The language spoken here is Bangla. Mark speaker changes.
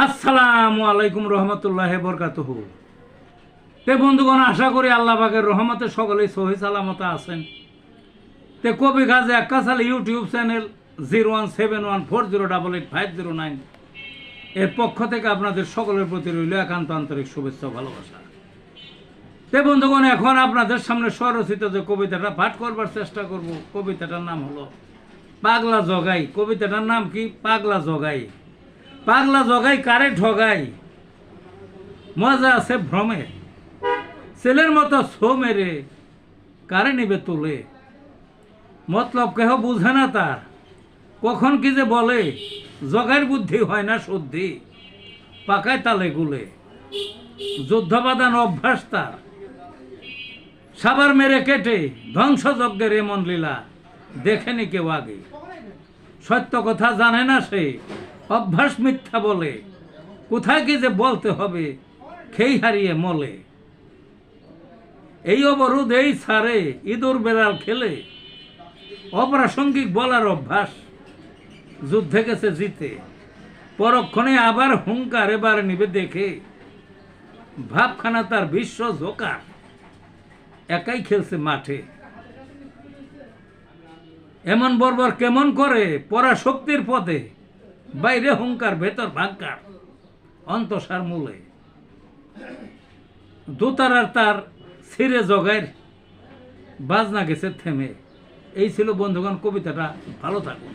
Speaker 1: আসসালামু আলাইকুম রহমতুল্লাহ বরকাতুহু। তে বন্ধুগণ, আশা করি আল্লাহ পাকের রহমতে সকলেই সহি সালামত আছেন। তে কবি গাজী আক্কাস আলী ইউটিউব চ্যানেল 017140885009 এর পক্ষ থেকে আপনাদের সকলের প্রতি রইল একান্ত আন্তরিক শুভেচ্ছা ভালোবাসা। তে বন্ধুগণ, এখন আপনাদের সামনে স্বরচিত যে কবিতাটা পাঠ করবার চেষ্টা করব, কবিতাটার নাম হলো পাগলা জগাই। কবিতাটার নাম কি? পাগলা জগাই। পাগলা জগাই কারে ঠগাই, মজা আছে ভ্রমে, ছেলের মতো ছো মেরে কারে নিবে তুলে। মতলব কেহ বুঝে না তার, কখন কি যে বলে, জগাইর বুদ্ধি হয় না শুদ্ধি, পাকায় তালে গুলে। যুদ্ধবাদান অভ্যাস তার, সাবার মেরে কেটে ধ্বংসযজ্ঞের এমন লীলা দেখেনি কেউ আগে। সত্য কথা জানে না সে, অভ্যাস মিথ্যা বলে, কোথায় কি যে বলতে হবে খেই হারিয়ে মলে। এই অবরোধ এই ছাড়ে ইঁদুর বেড়াল খেলে, অপ্রাসঙ্গিক বলার অভ্যাস, যুদ্ধে গেছে জিতে, পরক্ষণে আবার হুঙ্কার এবার নিবে দেখে। ভাবখানা তার বিশ্ব জোকার, একাই খেলছে মাঠে। এমন বর্বর কেমন করে পরাশক্তির পথে, বাইরে হুঙ্কার ভেতর ভাঙ্কার, অন্তঃসার মূলে। দোতারার তার ছিঁড়ে জগাইর বাজনা গেছে থেমে। এই ছিল বন্ধুগণ কবিতাটা। ভালো থাকুন।